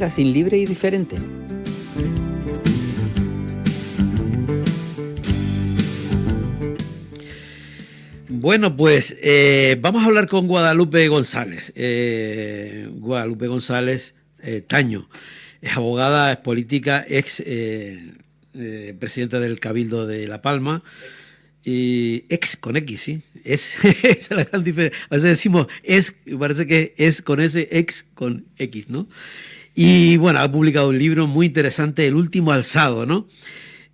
Sin libre y diferente. Bueno, pues vamos a hablar con Guadalupe González. Guadalupe González Taño es abogada, es política, ex presidenta del Cabildo de La Palma, y ex con X, ¿sí? Esa es la gran diferencia. A veces decimos es, parece que es con ese ex con X, ¿no? Y bueno, ha publicado un libro muy interesante, El último alzado, ¿no?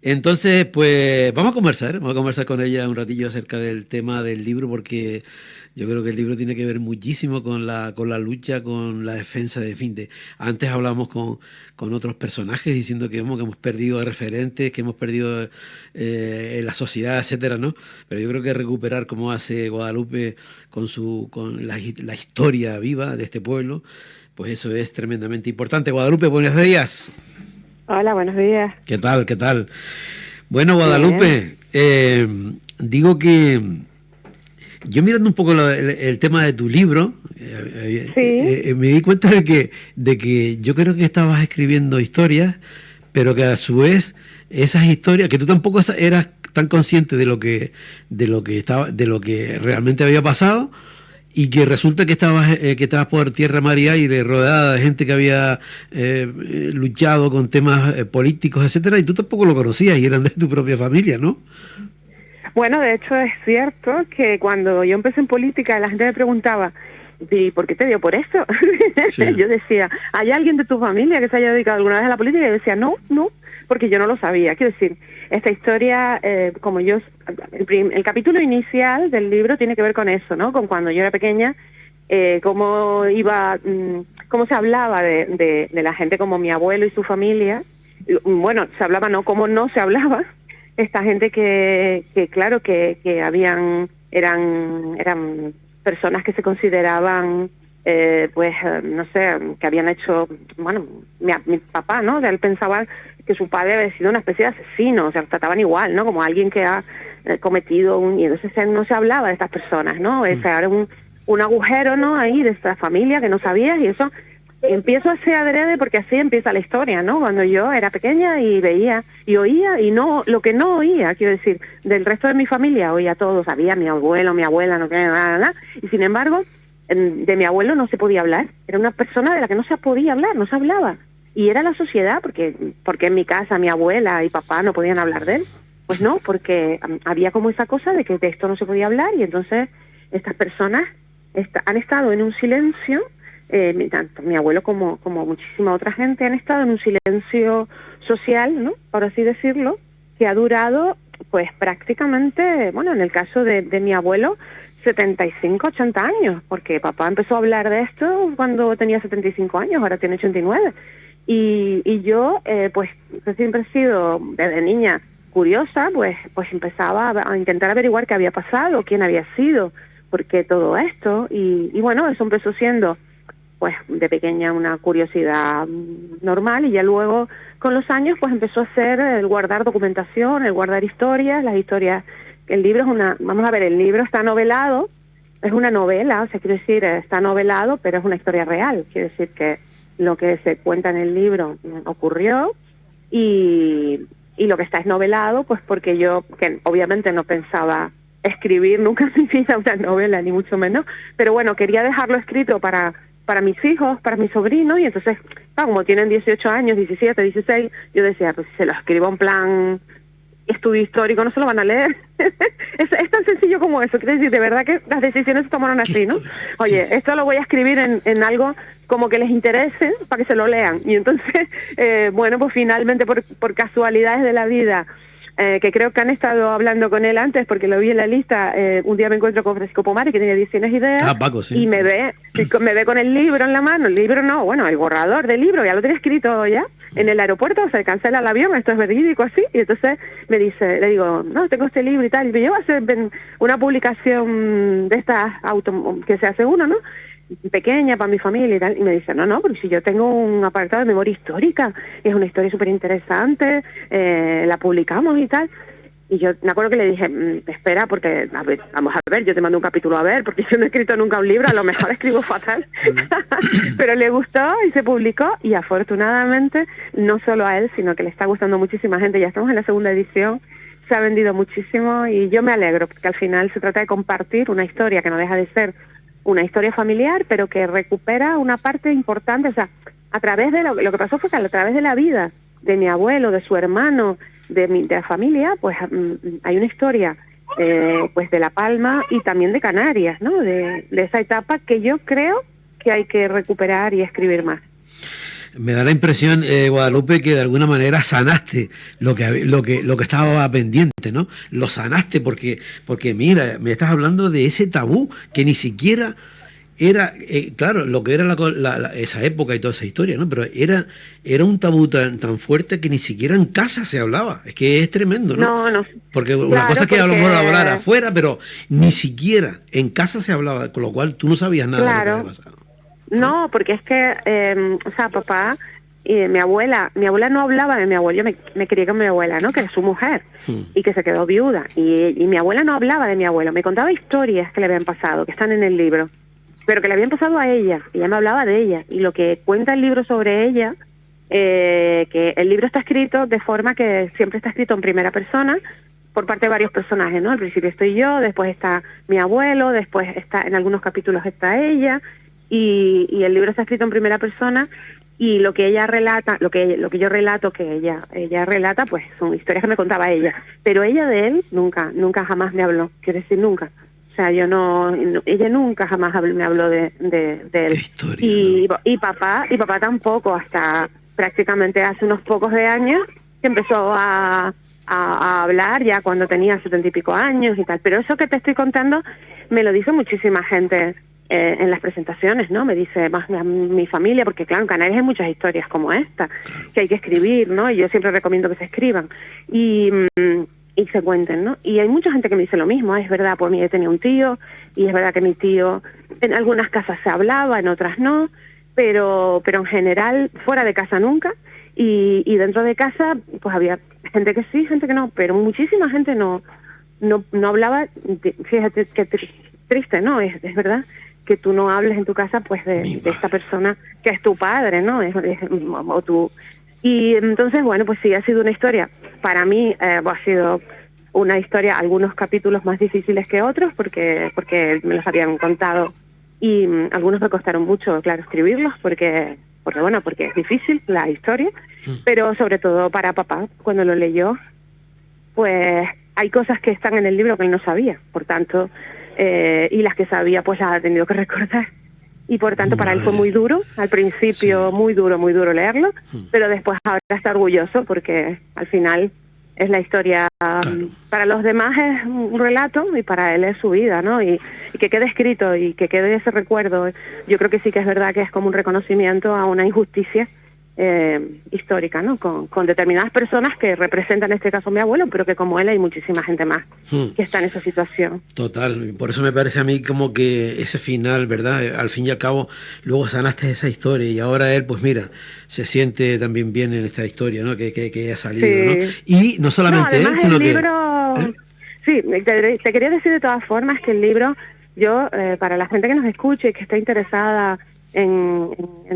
Entonces, pues vamos a conversar con ella un ratillo acerca del tema del libro, porque yo creo que el libro tiene que ver muchísimo con la lucha, con la defensa de, en fin, antes hablamos con otros personajes diciendo que hemos perdido referentes, que hemos perdido en la sociedad, etcétera, ¿no? Pero yo creo que recuperar, como hace Guadalupe con la historia viva de este pueblo, pues eso es tremendamente importante. Guadalupe, buenos días. Hola, buenos días. ¿Qué tal? ¿Qué tal? Bueno, Guadalupe, digo que yo mirando un poco el tema de tu libro, me di cuenta de que yo creo que estabas escribiendo historias, pero que a su vez esas historias, que tú tampoco eras tan consciente de lo que realmente había pasado, y que resulta que estabas por tierra, mar y aire, rodeada de gente que había luchado con temas políticos, etcétera, y tú tampoco lo conocías y eran de tu propia familia, ¿no? Bueno, de hecho es cierto que cuando yo empecé en política la gente me preguntaba, ¿y por qué te dio por eso? Sí. Yo decía, ¿hay alguien de tu familia que se haya dedicado alguna vez a la política? Y yo decía, no, porque yo no lo sabía. Quiero decir, esta historia, como yo, el capítulo inicial del libro tiene que ver con eso, ¿no? Con cuando yo era pequeña, cómo se hablaba de la gente como mi abuelo y su familia. Bueno, se hablaba, no, cómo no se hablaba. Esta gente que claro, que eran personas que se consideraban, no sé, que habían hecho, bueno, mi papá, ¿no? Él pensaba que su padre había sido una especie de asesino, o sea, lo trataban igual, ¿no? Como alguien que ha cometido y entonces no se hablaba de estas personas, ¿no? O sea, era un agujero, ¿no? Ahí de esta familia que no sabías, y eso empiezo a hacer adrede porque así empieza la historia, ¿no? Cuando yo era pequeña y veía y oía, y no, lo que no oía, quiero decir, del resto de mi familia oía todo, sabía mi abuelo, mi abuela, no tenía nada, y sin embargo, de mi abuelo no se podía hablar, era una persona de la que no se podía hablar, no se hablaba, y era la sociedad, porque en mi casa mi abuela y papá no podían hablar de él, pues no, porque había como esa cosa de que de esto no se podía hablar, y entonces estas personas han estado en un silencio. Tanto mi abuelo como muchísima otra gente han estado en un silencio social, ¿no? Por así decirlo, que ha durado pues prácticamente, bueno, en el caso de mi abuelo, 75, 80 años, porque papá empezó a hablar de esto cuando tenía 75 años, ahora tiene 89. Y yo, pues siempre he sido, desde niña, curiosa, pues empezaba a intentar averiguar qué había pasado, quién había sido, por qué todo esto, y bueno, eso empezó siendo pues de pequeña una curiosidad normal, y ya luego con los años pues empezó a ser el guardar documentación, el guardar historias, las historias. El libro es vamos a ver, el libro está novelado, es una novela, o sea, quiero decir, está novelado, pero es una historia real, quiere decir que lo que se cuenta en el libro ocurrió, y lo que está es novelado, pues porque yo, que obviamente no pensaba escribir nunca en mi vida una novela, ni mucho menos, pero bueno, quería dejarlo escrito para mis hijos, para mis sobrinos, y entonces, como tienen 18 años, 17, 16, yo decía, pues si se lo escribo en plan estudio histórico, no se lo van a leer. es tan sencillo como eso, quiere decir, de verdad que las decisiones se tomaron así, ¿no? Oye, esto lo voy a escribir en algo como que les interese, para que se lo lean. Y entonces, bueno, pues finalmente, por casualidades de la vida, que creo que han estado hablando con él antes, porque lo vi en la lista, un día me encuentro con Francisco Pomare, que tenía 19 ideas, Paco, sí. Y me ve con el libro en la mano, el libro no, bueno, el borrador del libro, ya lo tenía escrito ya, en el aeropuerto, se cancela el avión, esto es verídico así, y entonces me dice, le digo, no, tengo este libro y tal, y yo voy a hacer una publicación de estas que se hace uno, ¿no?, pequeña para mi familia y tal, y me dice, no, porque si yo tengo un apartado de memoria histórica, es una historia súper interesante, la publicamos y tal, Y yo me acuerdo que le dije, espera, porque vamos a ver, yo te mando un capítulo a ver, porque yo no he escrito nunca un libro, a lo mejor escribo fatal. Pero le gustó y se publicó, y afortunadamente, no solo a él, sino que le está gustando muchísima gente. Ya estamos en la segunda edición, se ha vendido muchísimo, y yo me alegro, porque al final se trata de compartir una historia que no deja de ser una historia familiar, pero que recupera una parte importante. O sea, a través de lo que pasó fue que a través de la vida de mi abuelo, de su hermano, de la familia, pues hay una historia pues de La Palma y también de Canarias, ¿no? De esa etapa que yo creo que hay que recuperar y escribir más. Me da la impresión, Guadalupe, que de alguna manera sanaste lo que estaba pendiente, ¿no? Lo sanaste porque mira, me estás hablando de ese tabú que ni siquiera era, claro, lo que era esa época y toda esa historia, ¿no? Pero era un tabú tan fuerte que ni siquiera en casa se hablaba. Es que es tremendo, ¿no? No. Porque una cosa es que a lo mejor hablar afuera, pero ni siquiera en casa se hablaba, con lo cual tú no sabías nada de lo que había pasado. No, porque es que, o sea, papá y mi abuela no hablaba de mi abuelo, yo me crié con mi abuela, ¿no? Que es su mujer, y que se quedó viuda, y mi abuela no hablaba de mi abuelo, me contaba historias que le habían pasado, que están en el libro, pero que le habían pasado a ella, y ella me hablaba de ella, y lo que cuenta el libro sobre ella, que el libro está escrito de forma que siempre está escrito en primera persona, por parte de varios personajes, ¿no? Al principio estoy yo, después está mi abuelo, después está, en algunos capítulos está ella, y el libro está escrito en primera persona, y lo que ella relata, lo que yo relato que ella relata, pues son historias que me contaba ella, pero ella de él nunca jamás me habló, quiero decir nunca. O sea, ella nunca jamás me habló de él. Historia, ¿no? y papá tampoco, hasta prácticamente hace unos pocos de años que empezó a hablar, ya cuando tenía 70 y pico años y tal. Pero eso que te estoy contando me lo dice muchísima gente en las presentaciones, ¿no? Me dice más mi familia, porque claro, en Canarias hay muchas historias como esta, que hay que escribir, ¿no? Y yo siempre recomiendo que se escriban y se cuenten, ¿no? Y hay mucha gente que me dice lo mismo, es verdad, por mí yo tenía un tío, y es verdad que mi tío, en algunas casas se hablaba, en otras no, pero en general, fuera de casa nunca, y dentro de casa, pues había gente que sí, gente que no, pero muchísima gente no hablaba. Fíjate qué triste, ¿no? Es verdad que tú no hables en tu casa, pues, de esta persona que es tu padre, ¿no? O tú. Y entonces, bueno, pues sí, ha sido una historia. Para mí ha sido una historia, algunos capítulos más difíciles que otros, porque me los habían contado, y algunos me costaron mucho, claro, escribirlos, porque es difícil la historia, pero sobre todo para papá, cuando lo leyó, pues hay cosas que están en el libro que él no sabía, por tanto, y las que sabía, pues las ha tenido que recordar. Y por tanto para él fue muy duro, al principio muy duro leerlo, pero después ahora está orgulloso porque al final es la historia, para los demás es un relato y para él es su vida, ¿no? Y que quede escrito y que quede ese recuerdo, yo creo que sí que es verdad que es como un reconocimiento a una injusticia histórica, ¿no? Con determinadas personas que representan en este caso a mi abuelo, pero que como él hay muchísima gente más que está en esa situación. Total, por eso me parece a mí como que ese final, ¿verdad? Al fin y al cabo, luego sanaste esa historia y ahora él, pues mira, se siente también bien en esta historia, ¿no? Que ha salido, sí. ¿No? Y no solamente él, sino que... Sí, te quería decir de todas formas que el libro, yo, para la gente que nos escuche y que está interesada en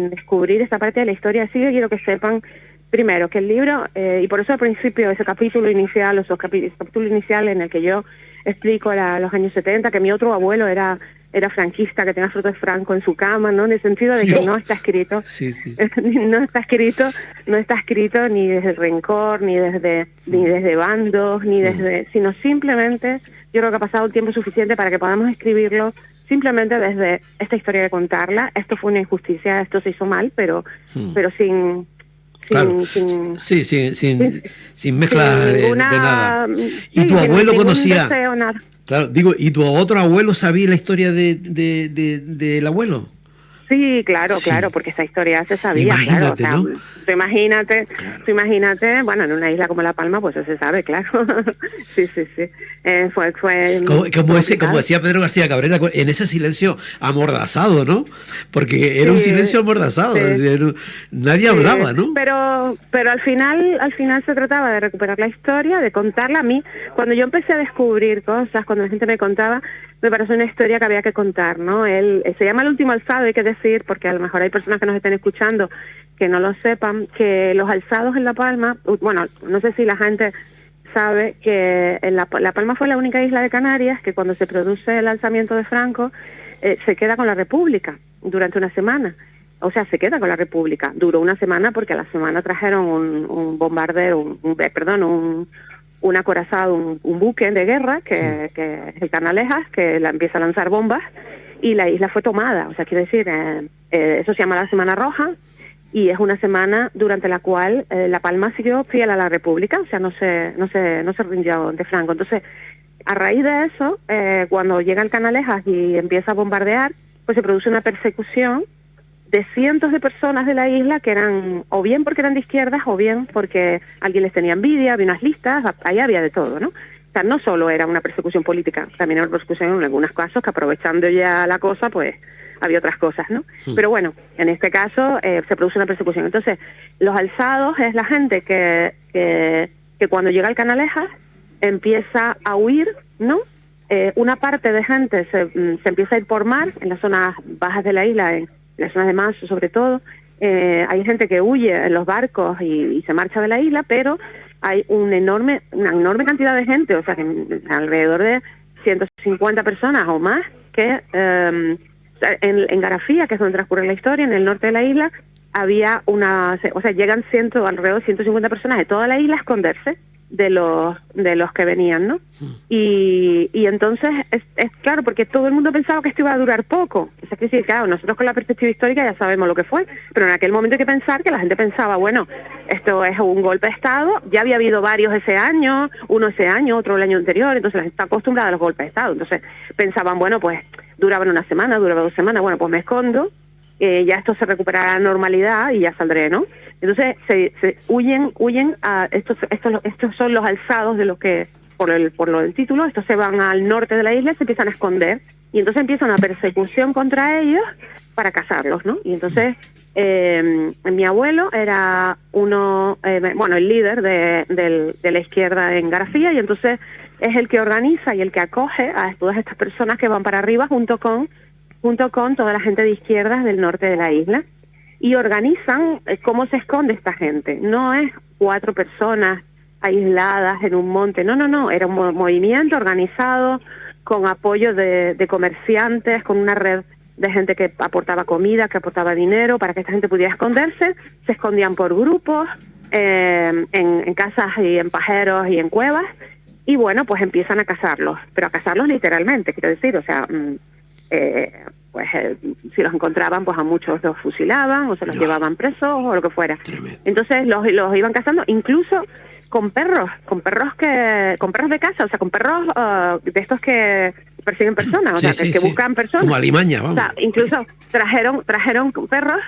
descubrir esta parte de la historia, sí que quiero que sepan, primero, que el libro, y por eso al principio ese capítulo inicial, capítulo inicial en el que yo explico los años 70, que mi otro abuelo era franquista, que tenía fotos de Franco en su cama, ¿no? En el sentido de que no está escrito, no está escrito ni desde rencor, ni desde bandos, sino simplemente, yo creo que ha pasado un tiempo suficiente para que podamos escribirlo simplemente desde esta historia de contarla. Esto fue una injusticia, esto se hizo mal, pero sin mezcla de nada. Y tu abuelo conocía... Claro, digo, ¿y tu otro abuelo sabía la historia del abuelo? Sí, claro, claro, porque esa historia se sabía, claro. O sea, ¿no? Tú imagínate, bueno, en una isla como La Palma, pues eso se sabe, claro. Sí. Fue como decía Pedro García Cabrera, en ese silencio amordazado, ¿no? Porque era un silencio amordazado, nadie hablaba, ¿no? Pero al final se trataba de recuperar la historia, de contarla. A mí, cuando yo empecé a descubrir cosas, cuando la gente me contaba, me pareció una historia que había que contar, ¿no? Él se llama El último alzado, hay que decir, porque a lo mejor hay personas que nos estén escuchando que no lo sepan, que los alzados en La Palma, bueno, no sé si la gente sabe que La Palma fue la única isla de Canarias que cuando se produce el alzamiento de Franco se queda con la República durante una semana. O sea, se queda con la República. Duró una semana porque a la semana trajeron un bombardero, un acorazado, un buque de guerra, que es el Canalejas, que empieza a lanzar bombas, y la isla fue tomada. O sea, quiere decir, eso se llama la Semana Roja, y es una semana durante la cual La Palma siguió fiel a la República, o sea, no se rindió ante Franco. Entonces, a raíz de eso, cuando llega el Canalejas y empieza a bombardear, pues se produce una persecución de cientos de personas de la isla que eran o bien porque eran de izquierdas o bien porque alguien les tenía envidia, había unas listas, ahí había de todo, ¿no? O sea, no solo era una persecución política, también era una persecución en algunos casos que aprovechando ya la cosa, pues había otras cosas, ¿no? Pero bueno, en este caso se produce una persecución. Entonces, los alzados es la gente que cuando llega al Canalejas empieza a huir, ¿no? Una parte de gente se empieza a ir por mar, en las zonas bajas de la isla, en las zonas de Manso sobre todo. Hay gente que huye en los barcos y se marcha de la isla, pero hay una enorme cantidad de gente, o sea, que alrededor de 150 personas o más, que en Garafía, que es donde transcurre la historia, en el norte de la isla, había llegan alrededor de 150 personas de toda la isla a esconderse de los que venían, ¿no? Y entonces es claro, porque todo el mundo pensaba que esto iba a durar poco. O sea, que sí, claro, nosotros con la perspectiva histórica ya sabemos lo que fue, pero en aquel momento hay que pensar que la gente pensaba, bueno, esto es un golpe de Estado, ya había habido varios ese año, uno ese año, otro el año anterior, entonces la gente está acostumbrada a los golpes de Estado. Entonces pensaban, bueno, pues duraban una semana, duraba 2 semanas, bueno, pues me escondo, ya esto se recuperará a la normalidad y ya saldré, ¿no? Entonces se huyen a estos son los alzados de los que por lo del título, estos se van al norte de la isla y se empiezan a esconder y entonces empieza una persecución contra ellos para cazarlos, ¿no? Y entonces mi abuelo era el líder de la izquierda en Garafía, y entonces es el que organiza y el que acoge a todas estas personas que van para arriba junto con toda la gente de izquierdas del norte de la isla, y organizan cómo se esconde esta gente. No es 4 personas aisladas en un monte, no, era un movimiento organizado con apoyo de comerciantes, con una red de gente que aportaba comida, que aportaba dinero para que esta gente pudiera esconderse. Se escondían por grupos, en casas y en pajeros y en cuevas, y bueno, pues empiezan a cazarlos, pero a cazarlos literalmente, quiero decir, o sea, si los encontraban, pues a muchos los fusilaban o se los llevaban presos o lo que fuera. Entonces los iban cazando, incluso con perros de casa, o sea, con perros de estos que persiguen personas, o sea, que buscan personas. Como alimaña, vamos. O sea, incluso trajeron perros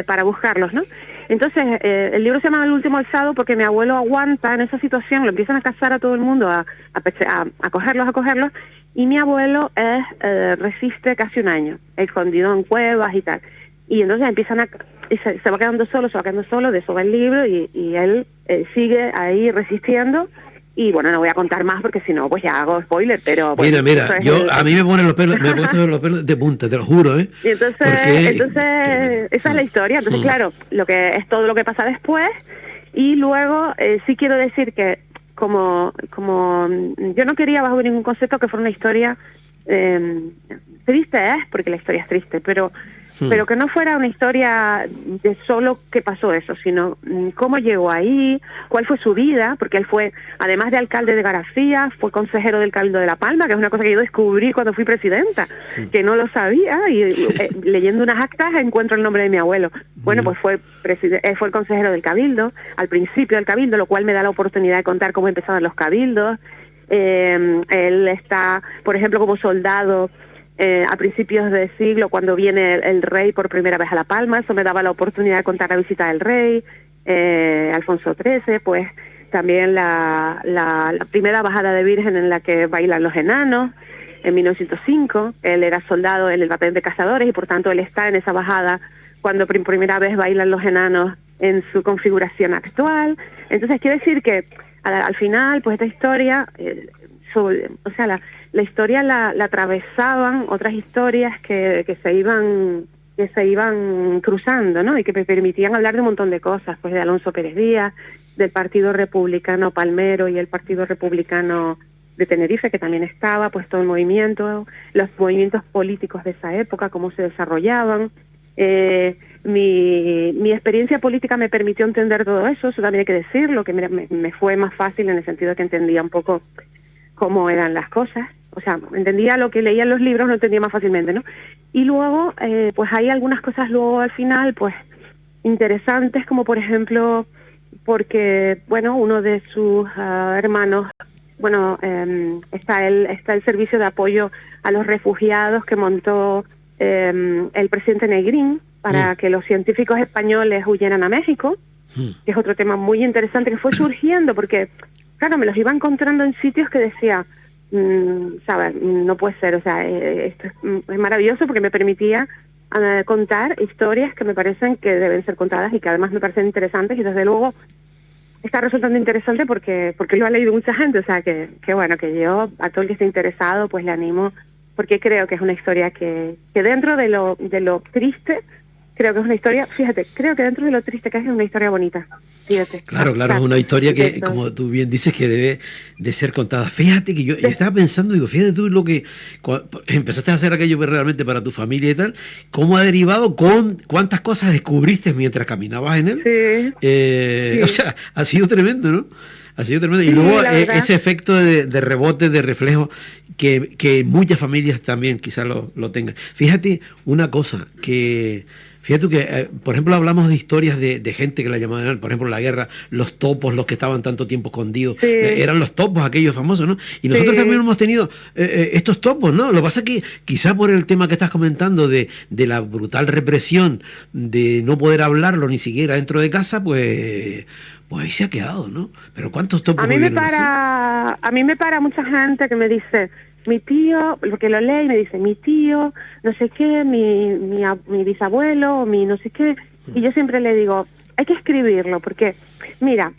para buscarlos, ¿no? Entonces, el libro se llama El último alzado porque mi abuelo aguanta en esa situación, lo empiezan a cazar a todo el mundo, a cogerlos, y mi abuelo resiste casi 1 año, escondido en cuevas y tal. Y entonces se va quedando solo, de eso va el libro, y él sigue ahí resistiendo. Y bueno, no voy a contar más porque si no, pues ya hago spoiler, pero... Bueno, mira, a mí me ponen los pelos, me he puesto los pelos de punta, te lo juro, ¿eh? Y entonces esa es la historia. Entonces, claro, lo que es todo lo que pasa después, y luego sí quiero decir que como yo no quería bajo ningún concepto que fuera una historia triste, porque la historia es triste, pero que no fuera una historia de solo qué pasó eso, sino cómo llegó ahí, cuál fue su vida, porque él fue, además de alcalde de Garafía, fue consejero del Cabildo de La Palma, que es una cosa que yo descubrí cuando fui presidenta, que no lo sabía, y leyendo unas actas encuentro el nombre de mi abuelo. Bueno, pues fue el consejero del Cabildo, al principio del Cabildo, lo cual me da la oportunidad de contar cómo empezaban los cabildos. Él está, por ejemplo, como soldado a principios de siglo, cuando viene el rey por primera vez a La Palma. Eso me daba la oportunidad de contar la visita del rey, Alfonso XIII, pues también la primera bajada de Virgen en la que bailan los enanos, en 1905. Él era soldado en el batallón de cazadores y por tanto él está en esa bajada cuando por primera vez bailan los enanos en su configuración actual. Entonces quiere decir que al final, pues esta historia, o sea, la historia la atravesaban otras historias que se iban cruzando, ¿no? Y que me permitían hablar de un montón de cosas, pues de Alonso Pérez Díaz, del Partido Republicano Palmero y el Partido Republicano de Tenerife, que también estaba, pues todo el movimiento, los movimientos políticos de esa época, cómo se desarrollaban. Mi experiencia política me permitió entender todo eso también hay que decirlo, que me fue más fácil en el sentido de que entendía un poco cómo eran las cosas. O sea, entendía lo que leía en los libros, lo entendía más fácilmente, ¿no? Y luego, pues hay algunas cosas luego al final, pues, interesantes, como por ejemplo, porque, bueno, uno de sus hermanos, bueno, está el servicio de apoyo a los refugiados que montó el presidente Negrín para que los científicos españoles huyeran a México, que es otro tema muy interesante que fue surgiendo, porque, claro, me los iba encontrando en sitios que decía, ¿sabes? No puede ser, o sea, esto es maravilloso porque me permitía contar historias que me parecen que deben ser contadas y que además me parecen interesantes, y desde luego está resultando interesante porque lo ha leído mucha gente, o sea, que bueno, que yo a todo el que esté interesado pues le animo, porque creo que es una historia que dentro de lo triste, creo que es una historia, fíjate, creo que dentro de lo triste que es una historia bonita. Fíjate. Claro, es una historia que, como tú bien dices, que debe de ser contada. Fíjate que yo estaba pensando, digo, fíjate tú lo que empezaste a hacer aquello realmente para tu familia y tal, cómo ha derivado, cuántas cosas descubriste mientras caminabas en él. Sí. O sea, ha sido tremendo, ¿no? Ha sido tremendo. Y luego ese efecto de rebote, de reflejo, que muchas familias también quizás lo tengan. Fíjate una cosa, Fíjate que, por ejemplo, hablamos de historias de gente que la llamaban, por ejemplo, la guerra, los topos, los que estaban tanto tiempo escondidos, eran los topos aquellos famosos, ¿no? Y nosotros también hemos tenido estos topos, ¿no? Lo que pasa es que quizá por el tema que estás comentando de la brutal represión, de no poder hablarlo ni siquiera dentro de casa, pues ahí se ha quedado, ¿no? Pero ¿cuántos topos a mí me para mucha gente que me dice, mi tío, porque lo lee y me dice, mi tío, no sé qué, mi bisabuelo, o mi no sé qué, y yo siempre le digo, hay que escribirlo, porque, mira,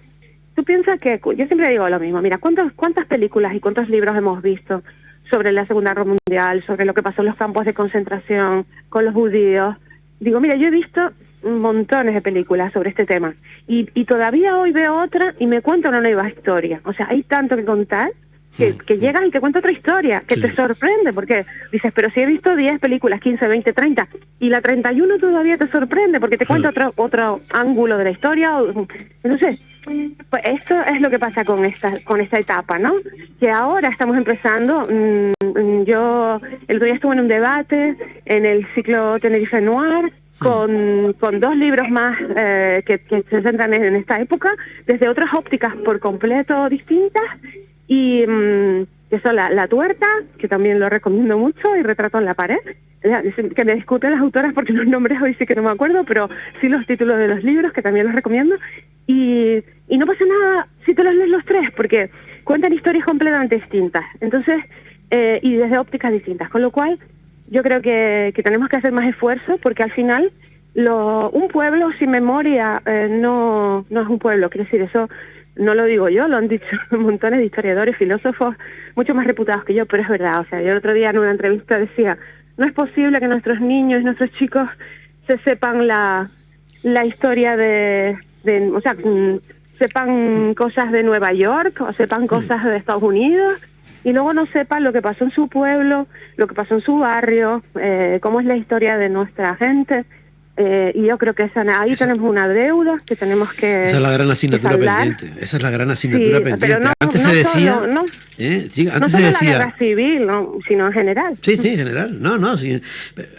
tú piensas que, yo siempre digo lo mismo, mira, ¿cuántas películas y cuántos libros hemos visto sobre la Segunda Guerra Mundial, sobre lo que pasó en los campos de concentración con los judíos? Digo, mira, yo he visto montones de películas sobre este tema, y todavía hoy veo otra y me cuenta una nueva historia, o sea, hay tanto que contar, que llegas y te cuenta otra historia, que te sorprende, porque dices, pero si he visto 10 películas, 15, 20, 30, y la 31 todavía te sorprende, porque te cuenta otro ángulo de la historia. Entonces, pues esto es lo que pasa con esta etapa, ¿no? Que ahora estamos empezando, yo el otro día estuve en un debate en el ciclo Tenerife Noir, con 2 libros más que se centran en esta época, desde otras ópticas por completo distintas, y que son la Tuerta, que también lo recomiendo mucho, y Retrato en la pared, que me disculpen las autoras porque los nombres hoy sí que no me acuerdo, pero sí los títulos de los libros, que también los recomiendo, y no pasa nada si te los lees los 3, porque cuentan historias completamente distintas, entonces, y desde ópticas distintas, con lo cual yo creo que tenemos que hacer más esfuerzo, porque al final un pueblo sin memoria no es un pueblo, quiero decir, eso no lo digo yo, lo han dicho montones de historiadores, filósofos, mucho más reputados que yo, pero es verdad. O sea, yo el otro día en una entrevista decía, no es posible que nuestros niños y nuestros chicos se sepan la historia o sea, sepan cosas de Nueva York o sepan cosas de Estados Unidos y luego no sepan lo que pasó en su pueblo, lo que pasó en su barrio, cómo es la historia de nuestra gente. Y yo creo que ahí tenemos una deuda que tenemos que esa es la gran asignatura pendiente. Esa es la gran asignatura pendiente. Pero antes se decía... Sí, antes se decía... la guerra civil, sino en general. Sí, en general. No. Sí.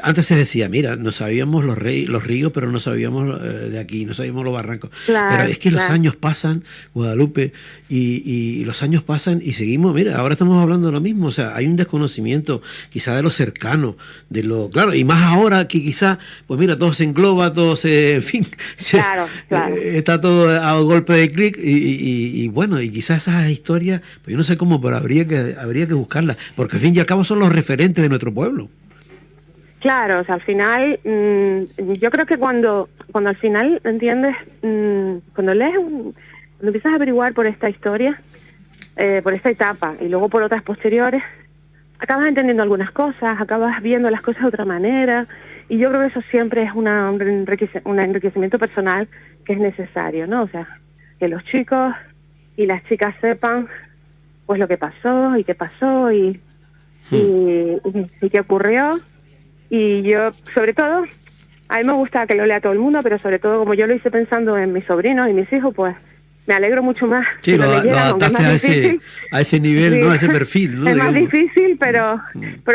Antes se decía, mira, no sabíamos los ríos, pero no sabíamos de aquí, no sabíamos los barrancos. Pero es que los años pasan, Guadalupe, y los años pasan y seguimos, mira, ahora estamos hablando de lo mismo. O sea, hay un desconocimiento quizá de lo cercano, de lo... Claro, y más ahora que quizá, pues mira, todo se engloba, todo se... En fin, está todo a golpe de clic y bueno, y quizás esas historias, pues yo no sé cómo, pero habría que buscarlas, porque al fin y al cabo son los referentes de nuestro pueblo. Claro, o sea, al final, yo creo que cuando al final entiendes, cuando lees, cuando empiezas a averiguar por esta historia, por esta etapa y luego por otras posteriores, acabas entendiendo algunas cosas, acabas viendo las cosas de otra manera, y yo creo que eso siempre es un enriquecimiento personal que es necesario, ¿no? O sea, que los chicos y las chicas sepan pues lo que pasó y qué pasó y qué ocurrió. Y yo, sobre todo, a mí me gusta que lo lea todo el mundo, pero sobre todo como yo lo hice pensando en mis sobrinos y mis hijos, pues me alegro mucho más. Sí, lo adaptaste a ese nivel, sí, ¿no? A ese perfil, ¿no? Es más difícil, pero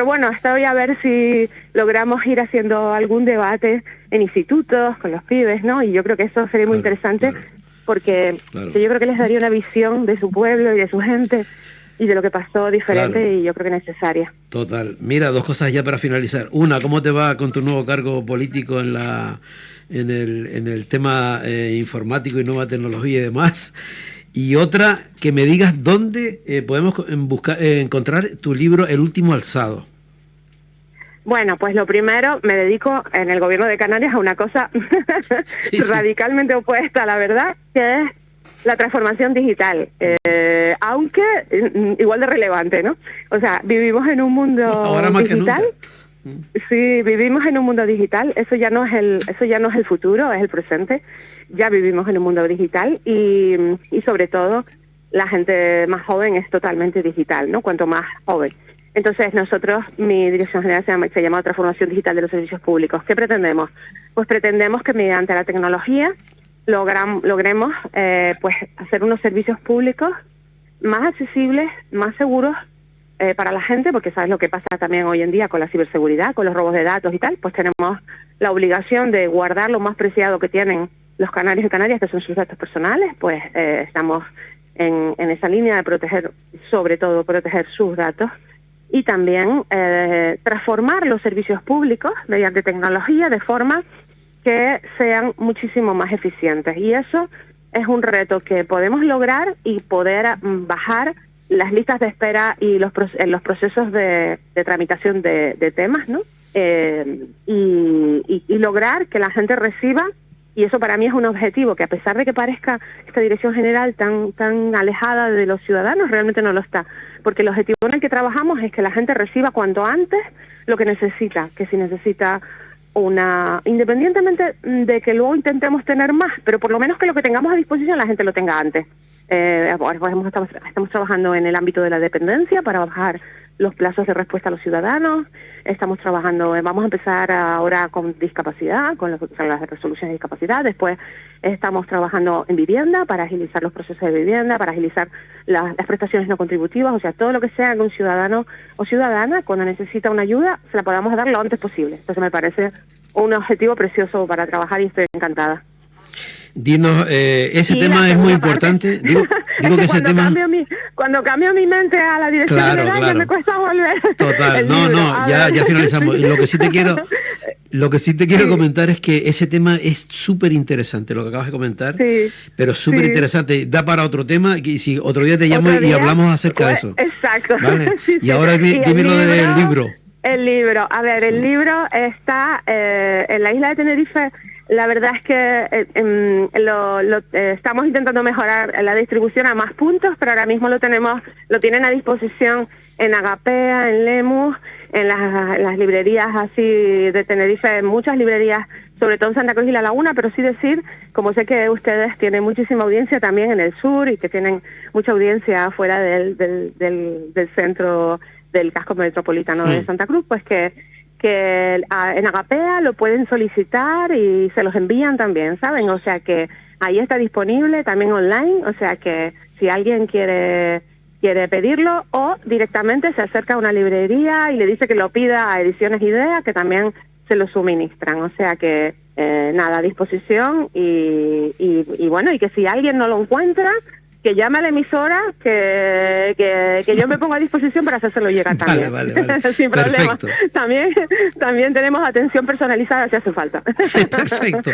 bueno, estoy a ver si logramos ir haciendo algún debate en institutos, con los pibes, ¿no? Y yo creo que eso sería muy interesante, porque yo creo que les daría una visión de su pueblo y de su gente y de lo que pasó diferente, y yo creo que necesaria. Total. Mira, dos cosas ya para finalizar. Una, ¿cómo te va con tu nuevo cargo político en el tema informático y nueva tecnología y demás? Y otra, que me digas dónde podemos encontrar tu libro El último alzado. Bueno, pues lo primero, me dedico en el gobierno de Canarias a una cosa radicalmente opuesta, la verdad, que es la transformación digital, aunque igual de relevante, ¿no? O sea, vivimos en un mundo ahora más digital. Que nunca. Sí, vivimos en un mundo digital. Eso ya no es el futuro, es el presente. Ya vivimos en un mundo digital y sobre todo la gente más joven es totalmente digital, ¿no? Cuanto más joven. Entonces nosotros, mi dirección general se llama Transformación Digital de los Servicios Públicos. ¿Qué pretendemos? Pues pretendemos que mediante la tecnología logremos pues hacer unos servicios públicos más accesibles, más seguros para la gente, porque sabes lo que pasa también hoy en día con la ciberseguridad, con los robos de datos y tal, pues tenemos la obligación de guardar lo más preciado que tienen los canarios y canarias, que son sus datos personales, pues estamos en esa línea de proteger, sobre todo proteger sus datos, y también transformar los servicios públicos mediante tecnología de forma que sean muchísimo más eficientes. Y eso es un reto que podemos lograr y poder bajar las listas de espera y los procesos de tramitación de temas, ¿no? Y lograr que la gente reciba, y eso para mí es un objetivo, que a pesar de que parezca esta dirección general tan alejada de los ciudadanos, realmente no lo está. Porque el objetivo en el que trabajamos es que la gente reciba cuanto antes lo que necesita, que si necesita independientemente de que luego intentemos tener más, pero por lo menos que lo que tengamos a disposición la gente lo tenga antes. Estamos trabajando en el ámbito de la dependencia para bajar los plazos de respuesta a los ciudadanos. Estamos trabajando, vamos a empezar ahora con discapacidad, con las resoluciones de discapacidad. Después estamos trabajando en vivienda para agilizar los procesos de vivienda, para agilizar las prestaciones no contributivas, o sea, todo lo que sea que un ciudadano o ciudadana, cuando necesita una ayuda, se la podamos dar lo antes posible. Entonces me parece un objetivo precioso para trabajar y estoy encantada. Dinos, ese tema es muy importante. Digo que ese tema... Cuando cambio mi mente a la dirección general, ya me cuesta volver. Total, ya finalizamos. Lo que sí te quiero comentar es que ese tema es súper interesante, lo que acabas de comentar, pero súper interesante. Da para otro tema, y si otro día te llamo y hablamos acerca de eso. Exacto. ¿Vale? Y ahora dime lo del libro. El libro, a ver, el libro está en la isla de Tenerife. La verdad es que estamos intentando mejorar la distribución a más puntos, pero ahora mismo lo tienen a disposición en Agapea, en Lemus, en las librerías así de Tenerife, en muchas librerías, sobre todo en Santa Cruz y La Laguna, pero sí decir, como sé que ustedes tienen muchísima audiencia también en el sur y que tienen mucha audiencia fuera del centro del casco metropolitano de Santa Cruz, pues que en Agapea lo pueden solicitar y se los envían también, ¿saben? O sea que ahí está disponible también online, o sea que si alguien quiere pedirlo, o directamente se acerca a una librería y le dice que lo pida a Ediciones Idea, que también se lo suministran. O sea que nada, a disposición y bueno, y que si alguien no lo encuentra, que llame a la emisora, que yo me pongo a disposición para hacérselo llegar también. Vale. Sin problema. Perfecto. También tenemos atención personalizada si hace falta. Perfecto.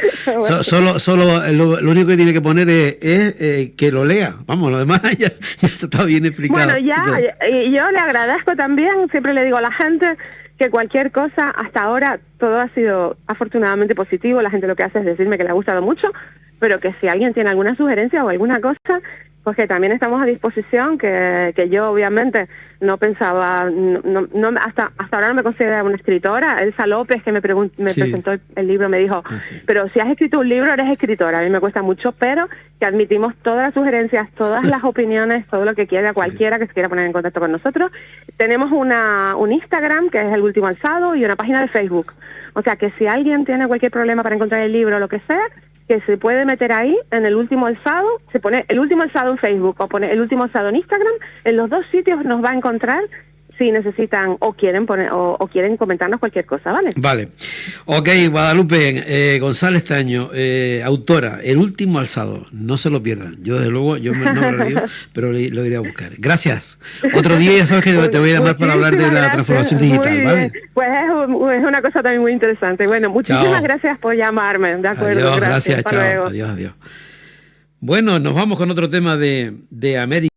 Solo lo único que tiene que poner es que lo lea. Vamos, lo demás ya está bien explicado. Bueno, y yo le agradezco también, siempre le digo a la gente que cualquier cosa, hasta ahora todo ha sido afortunadamente positivo, la gente lo que hace es decirme que le ha gustado mucho, pero que si alguien tiene alguna sugerencia o alguna cosa, pues que también estamos a disposición, que yo obviamente no pensaba, hasta ahora no me considero una escritora. Elsa López, que me presentó el libro, me dijo, pero si has escrito un libro eres escritora. A mí me cuesta mucho, pero que admitimos todas las sugerencias, todas las opiniones, todo lo que quiera cualquiera que se quiera poner en contacto con nosotros. Tenemos un Instagram, que es El Último Alzado, y una página de Facebook. O sea que si alguien tiene cualquier problema para encontrar el libro o lo que sea, que se puede meter ahí en El Último Alzado, se pone El Último Alzado en Facebook o pone El Último Alzado en Instagram. En los dos sitios nos va a encontrar si necesitan o quieren poner o quieren comentarnos cualquier cosa, ¿vale? Vale. Ok, Guadalupe González Taño, autora, El Último Alzado. No se lo pierdan. Yo, desde luego, no me lo digo, pero lo iré a buscar. Gracias. Otro día ya sabes que te voy a llamar para hablar de la transformación digital, ¿vale? Pues es una cosa también muy interesante. Bueno, muchísimas gracias por llamarme. De acuerdo, adiós, gracias. Hasta Chao. luego. Adiós. Bueno, nos vamos con otro tema de América.